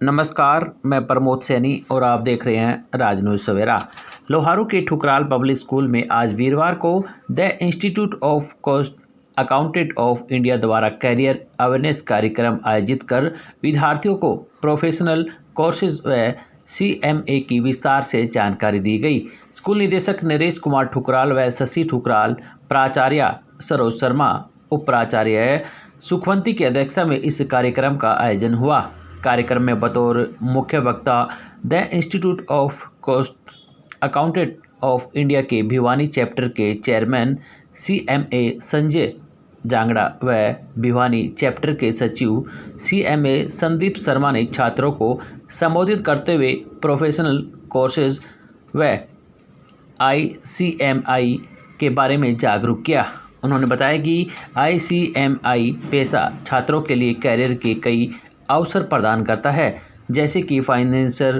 नमस्कार, मैं प्रमोद सैनी और आप देख रहे हैं राज न्यूज़ सवेरा। लोहारू के ठुकराल पब्लिक स्कूल में आज वीरवार को the institute of cost accountant of India द्वारा कैरियर अवेयरनेस कार्यक्रम आयोजित कर विद्यार्थियों को प्रोफेशनल कोर्सेज व CMA की विस्तार से जानकारी दी गई। स्कूल निदेशक नरेश कुमार ठुकराल व शशि ठुकराल, प्राचार्य सरोज शर्मा, उप प्राचार्य सुखवंती की अध्यक्षता में इस कार्यक्रम का आयोजन हुआ। कार्यक्रम में बतौर मुख्य वक्ता the institute of cost accountant of India के भिवानी चैप्टर के चेयरमैन CMA संजय जांगड़ा व भिवानी चैप्टर के सचिव CMA संदीप शर्मा ने छात्रों को संबोधित करते हुए प्रोफेशनल कोर्सेज व ICMI के बारे में जागरूक किया। उन्होंने बताया कि ICMI पेशा छात्रों के लिए कैरियर के कई अवसर प्रदान करता है, जैसे कि फाइनेंशियल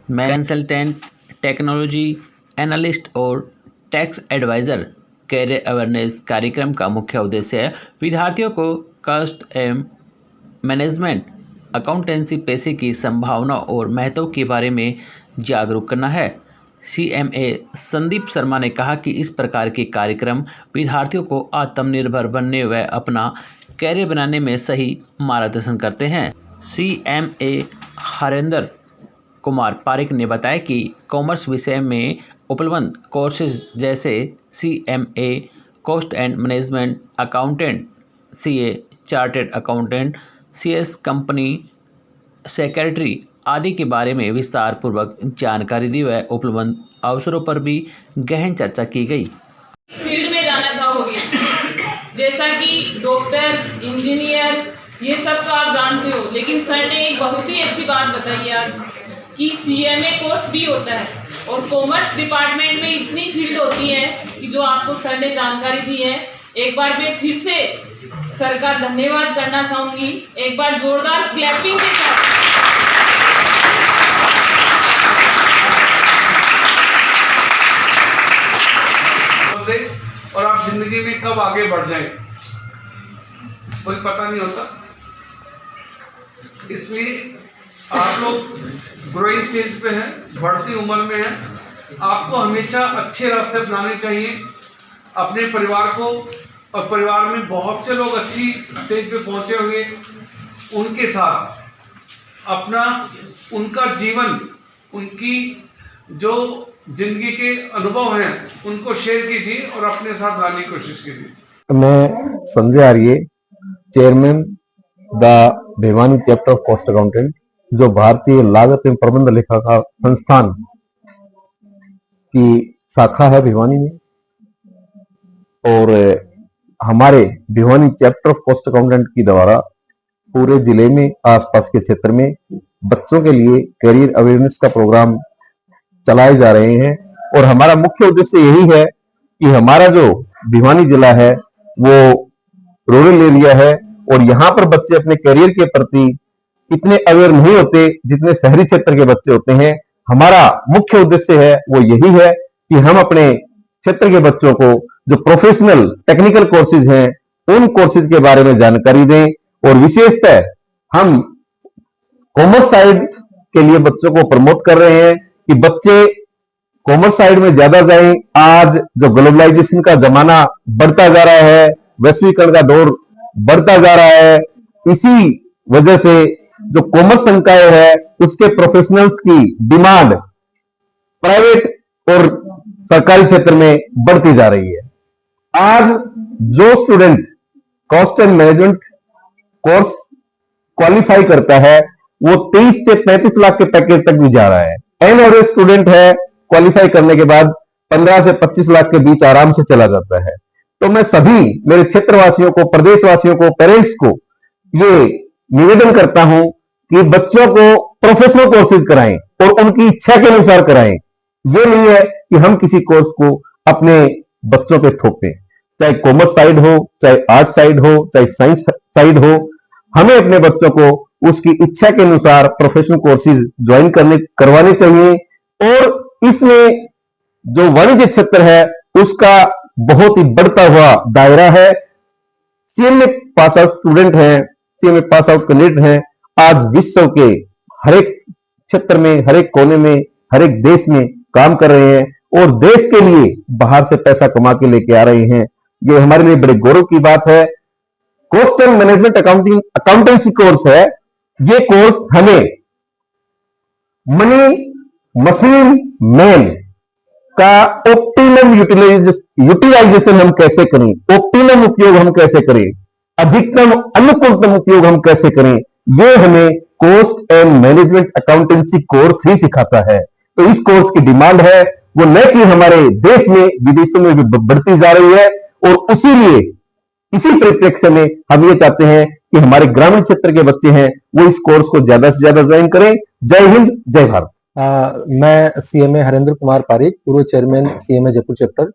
कंसल्टेंट, टेक्नोलॉजी एनालिस्ट और टैक्स एडवाइज़र। कैरियर अवेयरनेस कार्यक्रम का मुख्य उद्देश्य है विद्यार्थियों को कॉस्ट एंड मैनेजमेंट अकाउंटेंसी पेशे की संभावना और महत्व के बारे में जागरूक करना है। CMA संदीप शर्मा ने कहा कि इस प्रकार के कार्यक्रम विद्यार्थियों को आत्मनिर्भर बनने व अपना कैरियर बनाने में सही मार्गदर्शन करते हैं। CMA हरेंद्र कुमार पारिक ने बताया कि कॉमर्स विषय में उपलब्ध कोर्सेज जैसे CMA cost and management accountant, CA chartered accountant, CS company secretary आदि के बारे में विस्तार पूर्वक जानकारी दी व उपलब्ध अवसरों पर भी गहन चर्चा की गई। फील्ड में जाना चाहोगे, जैसा कि डॉक्टर, इंजीनियर, ये सब तो आप जानते हो, लेकिन सर ने एक बहुत ही अच्छी बात बताई आज कि CMA कोर्स भी होता है और कॉमर्स डिपार्टमेंट में इतनी फील्ड होती है कि जो आपको सर ने जानकारी दी है। एक बार मैं फिर से सर का धन्यवाद करना चाहूँगी, एक बार जोरदार क्लैपिंग के साथ। और आप जिंदगी में कब आगे बढ़ जाएं कोई पता नहीं होता, इसलिए आप लोग ग्रोइंग स्टेज पे हैं, बढ़ती उम्र में हैं। आपको हमेशा अच्छे रास्ते अपनाने चाहिए अपने परिवार को, और परिवार में बहुत से लोग अच्छी स्टेज पे पहुंचे होंगे, उनके साथ अपना उनका जीवन, उनकी जो जिंदगी के अनुभव हैं उनको शेयर कीजिए और अपने साथ लाने की कोशिश कीजिए। मैं Sanjay Arya, chairman the Bhiwani chapter of cost accountant, जो भारतीय लागत एवं प्रबंध लेखाकार संस्थान की शाखा है भिवानी में, और हमारे Bhiwani chapter of cost accountant की द्वारा पूरे जिले में, आसपास के क्षेत्र में बच्चों के लिए कैरियर अवेयरनेस का प्रोग्राम चलाए जा रहे हैं। और हमारा मुख्य उद्देश्य यही है कि हमारा जो भिवानी जिला है वो रूरल एरिया है और यहाँ पर बच्चे अपने करियर के प्रति इतने अवेयर नहीं होते जितने शहरी क्षेत्र के बच्चे होते हैं। हमारा मुख्य उद्देश्य है वो यही है कि हम अपने क्षेत्र के बच्चों को जो प्रोफेशनल टेक्निकल कोर्सेज हैं उन कोर्सेज के बारे में जानकारी दें, और विशेषतः हम कॉमर्स साइड के लिए बच्चों को प्रमोट कर रहे हैं कि बच्चे कॉमर्स साइड में ज्यादा जाएं। आज जो ग्लोबलाइजेशन का जमाना बढ़ता जा रहा है, वैश्वीकरण का दौर बढ़ता जा रहा है, इसी वजह से जो कॉमर्स संकाय है उसके प्रोफेशनल्स की डिमांड प्राइवेट और सरकारी क्षेत्र में बढ़ती जा रही है। आज जो student cost and management course qualify करता है वो 23 से 35 लाख के पैकेज तक भी जा रहा है। एन एवरेज स्टूडेंट है, क्वालिफाई करने के बाद 15 से 25 लाख के बीच आराम से चला जाता है। तो मैं सभी मेरे क्षेत्रवासियों को, प्रदेशवासियों को, पेरेंट्स को ये निवेदन करता हूं कि बच्चों को प्रोफेशनल कोर्सेज कराएं और उनकी इच्छा के अनुसार कराएं। ये नहीं है कि हम किसी कोर्स को अपने बच्चों पे थोपें, चाहे कॉमर्स साइड हो, चाहे आर्ट साइड हो, चाहे साइंस साइड हो। हमें अपने बच्चों को उसकी इच्छा के अनुसार प्रोफेशनल कोर्सेज ज्वाइन करवाने चाहिए। और इसमें जो वाणिज्य क्षेत्र है उसका बहुत ही बढ़ता हुआ दायरा है। CMA पास आउट स्टूडेंट हैं, CMA पास आउट कैंडिडेट हैं, आज विश्व के हर एक क्षेत्र में, हर एक कोने में, हर एक देश में काम कर रहे हैं और देश के लिए बाहर से पैसा कमा के लेके आ रहे हैं। ये हमारे लिए बड़े गौरव की बात है। Cost and management accountancy course है। ये कोर्स हमें मनी मशीन मैन का ऑप्टिमम यूटिलाइजेशन हम कैसे करें, ऑप्टिमम उपयोग हम कैसे करें, अधिकतम अनुकूलतम उपयोग हम कैसे करें, ये हमें cost and management accountancy course ही सिखाता है। तो इस कोर्स की डिमांड है वो न कि हमारे देश में, विदेशों में भी बढ़ती जा रही है और इसी परिप्रेक्ष्य में हम ये चाहते हैं कि हमारे ग्रामीण क्षेत्र के बच्चे हैं वो इस कोर्स को ज्यादा से ज्यादा ज्वाइन करें। जय हिंद, जय भारत। मैं सीएमए हरेंद्र कुमार पारिक, पूर्व चेयरमैन सीएमए जयपुर चैप्टर।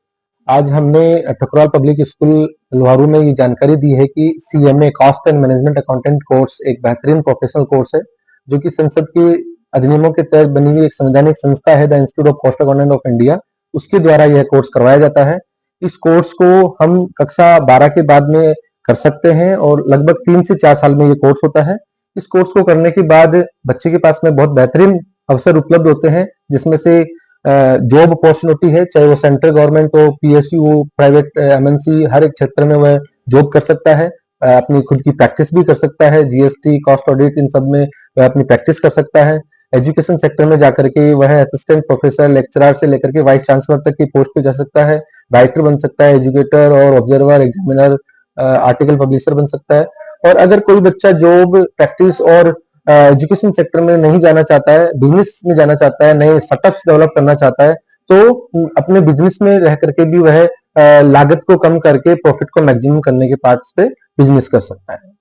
आज हमने ठकुराल पब्लिक स्कूल लोहारू में ये जानकारी दी है कि CMA cost and management accountant course एक बेहतरीन प्रोफेशनल कोर्स है जो कि संसद के अधिनियमों के तहत बनी हुई एक संवैधानिक संस्था है the institute of cost accountant of India, उसके द्वारा यह कोर्स करवाया जाता है। इस कोर्स को हम कक्षा 12 के बाद में कर सकते हैं और लगभग 3 से 4 साल में ये कोर्स होता है। इस कोर्स को करने के बाद बच्चे के पास में बहुत बेहतरीन अवसर उपलब्ध होते हैं, जिसमें से जॉब अपॉर्चुनिटी है, चाहे वो सेंट्रल गवर्नमेंट हो, पीएसयू हो, प्राइवेट एमएनसी, हर एक क्षेत्र में वह जॉब कर सकता है। अपनी खुद की प्रैक्टिस भी कर सकता है, जीएसटी, कॉस्ट ऑडिट, इन सब में वह अपनी प्रैक्टिस कर सकता है। एजुकेशन सेक्टर में जाकर के वह असिस्टेंट प्रोफेसर, लेक्चरर से लेकर के वाइस चांसलर तक की पोस्ट पे जा सकता है, राइटर बन सकता है, एजुकेटर और ऑब्जर्वर, एग्जामिनर, आर्टिकल पब्लिशर बन सकता है। और अगर कोई बच्चा जॉब, प्रैक्टिस और एजुकेशन सेक्टर में नहीं जाना चाहता है, बिजनेस में जाना चाहता है, नए स्टार्टअप्स डेवलप करना चाहता है, तो अपने बिजनेस में रह करके भी वह लागत को कम करके प्रॉफिट को मैक्सिमम करने के पार्ट्स पे बिजनेस कर सकता है।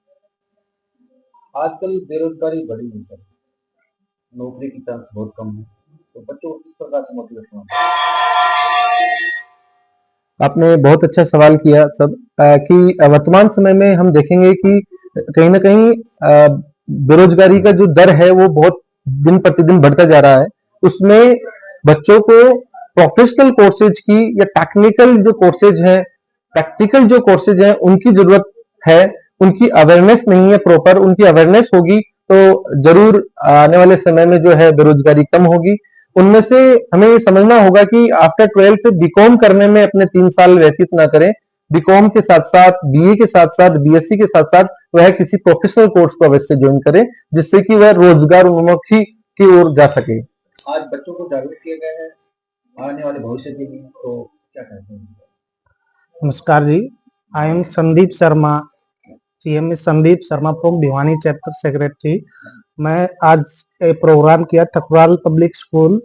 आजकल बेरोजगारी बढ़ी हुई है, नौकरी की चांस बहुत कम है, तो बच्चों को किस प्रकार से मोटिवेशन? आपने बहुत अच्छा सवाल किया सब कि वर्तमान समय में हम देखेंगे कि कहीं ना कहीं बेरोजगारी का जो दर है वो बहुत दिन प्रतिदिन बढ़ता जा रहा है। उसमें बच्चों को प्रोफेशनल कोर्सेज की या टेक्निकल जो कोर्सेज हैं, प्रैक्टिकल जो कोर्सेज हैं, उनकी जरूरत है। उनकी अवेयरनेस नहीं है प्रॉपर, उनकी अवेयरनेस होगी तो जरूर आने वाले समय में जो है बेरोजगारी कम होगी। उनमें से हमें ये समझना होगा कि आफ्टर 12th बीकॉम करने में अपने 3 साल व्यतीत ना करें। बीकॉम के साथ साथ, बीए के साथ साथ, बीएससी के साथ साथ वह किसी प्रोफेशनल कोर्स को अवश्य ज्वाइन करें, जिससे कि वह रोजगार उन्मुखी की ओर जा सके। आज बच्चों को जागरूक किया गया है आने वाले भविष्य के लिए, तो क्या कहते हैं? नमस्कार जी, I am Sandeep Sharma, CMA Sandeep Sharma from Bhiwani chapter secretary. मैं आज एक प्रोग्राम किया ठकुराल पब्लिक स्कूल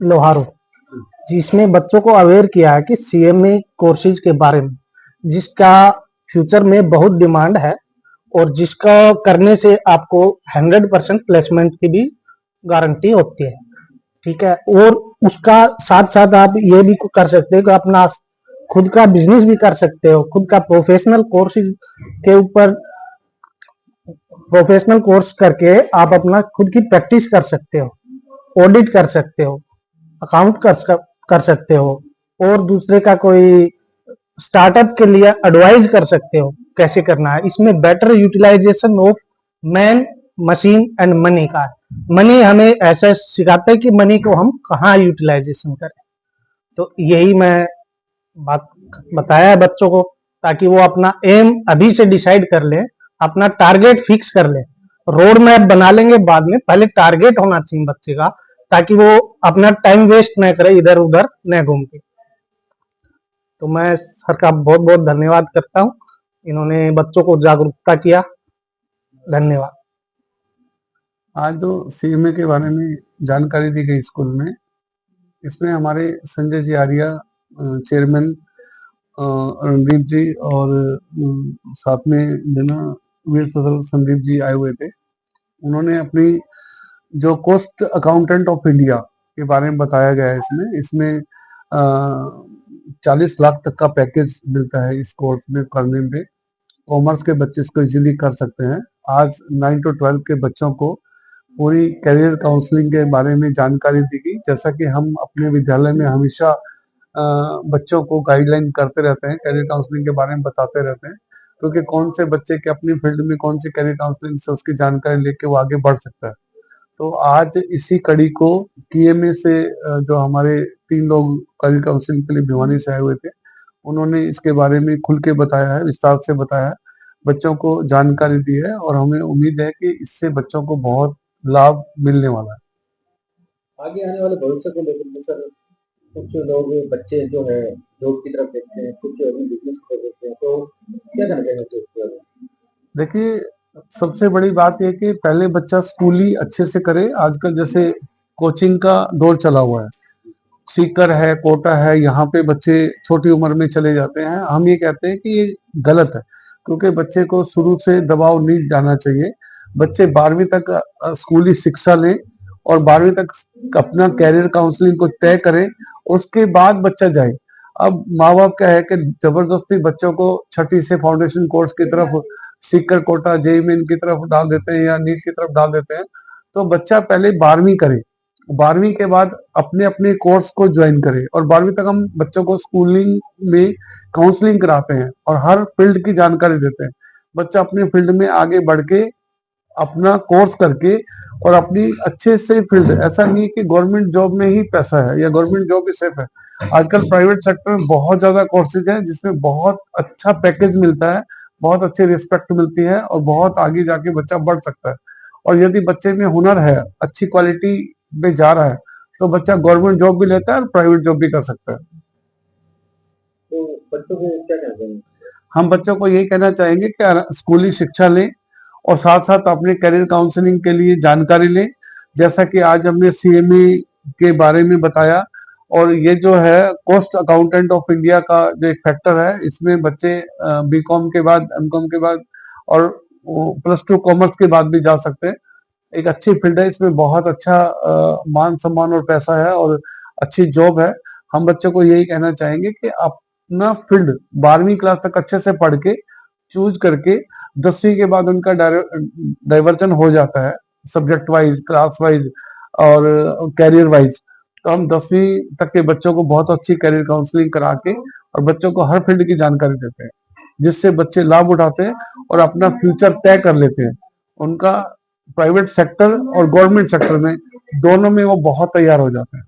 लोहारू, जिसमें बच्चों को अवेयर किया है कि सीएमए कोर्सेज के बारे में, जिसका फ्यूचर में बहुत डिमांड है और जिसका करने से आपको 100% प्लेसमेंट की भी गारंटी होती है। ठीक है, और उसका साथ साथ आप ये भी कर सकते हो कि अपना खुद का बिजनेस भी कर सकते हो। खुद का प्रोफेशनल कोर्स के ऊपर प्रोफेशनल कोर्स करके आप अपना खुद की प्रैक्टिस कर सकते हो, ऑडिट कर सकते हो, अकाउंट कर सकते हो और दूसरे का कोई स्टार्टअप के लिए एडवाइज कर सकते हो कैसे करना है। इसमें better utilisation of man, machine and money का, मनी हमें ऐसा सिखाता है कि मनी को हम कहाँ यूटिलाइजेशन करें। तो यही मैं बात बताया है बच्चों को, ताकि वो अपना एम अभी से डिसाइड कर ले, अपना टारगेट फिक्स कर ले। रोड मैप बना लेंगे बाद में, पहले टारगेट होना चाहिए बच्चे का, ताकि वो अपना टाइम वेस्ट न करे, इधर उधर न घूम के। तो मैं सर का बहुत बहुत धन्यवाद करता हूँ, इन्होंने बच्चों को जागरूकता किया। धन्यवाद। आज जो सीएमए के बारे में जानकारी दी गई स्कूल में, इसमें हमारे संजय जी आर्या चेयरमैन, रणदीप जी और साथ में वीर सदल संदीप जी आए हुए थे। उन्होंने अपनी जो कॉस्ट अकाउंटेंट ऑफ इंडिया के बारे में बताया गया है। इसमें 40 लाख तक का पैकेज मिलता है इस कोर्स में करने पे। कॉमर्स के बच्चे इसको इजीली कर सकते हैं। आज 9 to 12 के बच्चों को पूरी करियर काउंसलिंग के बारे में जानकारी दी गई। जैसा कि हम अपने विद्यालय में हमेशा बच्चों को गाइडलाइन करते रहते हैं, करियर काउंसलिंग के बारे में बताते रहते हैं। क्योंकि कौन से बच्चे के अपनी फील्ड में कौन सी करियर काउंसलिंग से उसकी जानकारी लेके वो आगे बढ़ सकता है। तो आज इसी कड़ी को TMA से जो हमारे 3 लोग करियर काउंसलिंग के लिए भिवानी से आए हुए थे, उन्होंने इसके बारे में खुल के बताया है, विस्तार से बताया है, बच्चों को जानकारी दी है और हमें उम्मीद है कि इससे बच्चों को बहुत लाभ मिलने वाला है। आगे आने वाले भविष्य को लेकर के सर कुछ लोग बच्चे जो है जॉब की तरफ देखते हैं, कुछ अपनी बिजनेस को देखते हैं, तो क्या करना चाहिए इसके बारे में? देखिए, सबसे बड़ी बात यह कि पहले बच्चा स्कूली अच्छे से करे। आजकल जैसे कोचिंग का दौर चला हुआ है, सीकर है, कोटा है, यहाँ पे बच्चे छोटी उम्र में चले जाते हैं। हम ये कहते हैं कि ये गलत है, क्योंकि बच्चे को शुरू से दबाव नहीं डालना चाहिए। बच्चे 12वीं तक स्कूली शिक्षा लें और 12वीं तक अपना कैरियर काउंसलिंग को तय करें, उसके बाद बच्चा जाए। अब माँ बाप क्या है कि जबरदस्ती बच्चों को छठी से फाउंडेशन कोर्स की तरफ, सीकर, कोटा, JEE मेन की तरफ डाल देते हैं या नीट की तरफ डाल देते हैं। तो बच्चा पहले 12वीं करे, 12वीं के बाद अपने अपने कोर्स को ज्वाइन करे और 12वीं तक हम बच्चों को स्कूलिंग में काउंसलिंग कराते हैं और हर फील्ड की जानकारी देते हैं। बच्चा अपने फील्ड में आगे बढ़ के अपना कोर्स करके और अपनी अच्छे से फील्ड, ऐसा नहीं कि गवर्नमेंट जॉब में ही पैसा है या गवर्नमेंट जॉब ही सेफ है। आजकल प्राइवेट सेक्टर में बहुत ज्यादा कोर्सेज हैं जिसमें बहुत अच्छा पैकेज मिलता है, बहुत अच्छी रिस्पेक्ट मिलती है और बहुत आगे जाके बच्चा बढ़ सकता है। और यदि बच्चे में हुनर है, अच्छी क्वालिटी में जा रहा है, तो बच्चा गवर्नमेंट जॉब भी लेता है और प्राइवेट जॉब भी कर सकता है। तो बच्चों को क्या कहना चाहिए? हम बच्चों को यही कहना चाहेंगे कि स्कूली शिक्षा लें और साथ साथ अपने करियर काउंसलिंग के लिए जानकारी लें। जैसा कि आज हमने CMA के बारे में बताया, और ये जो है कॉस्ट अकाउंटेंट ऑफ इंडिया का जो एक फैक्टर है, इसमें बच्चे BCom के बाद, MCom के बाद और +2 कॉमर्स के बाद भी जा सकते हैं। एक अच्छी फील्ड है, इसमें बहुत अच्छा मान सम्मान और पैसा है और अच्छी जॉब है। हम बच्चों को यही कहना चाहेंगे कि अपना फील्ड 12वीं क्लास तक अच्छे से पढ़ के चूज करके 10वीं के बाद उनका डाइवर्जन हो जाता है सब्जेक्ट वाइज, क्लास वाइज और कैरियर वाइज। तो हम 10वीं तक के बच्चों को बहुत अच्छी कैरियर काउंसलिंग करा के और बच्चों को हर फील्ड की जानकारी देते हैं, जिससे बच्चे लाभ उठाते हैं और अपना फ्यूचर तय कर लेते हैं। उनका प्राइवेट सेक्टर और गवर्नमेंट सेक्टर में दोनों में वो बहुत तैयार हो जाते हैं।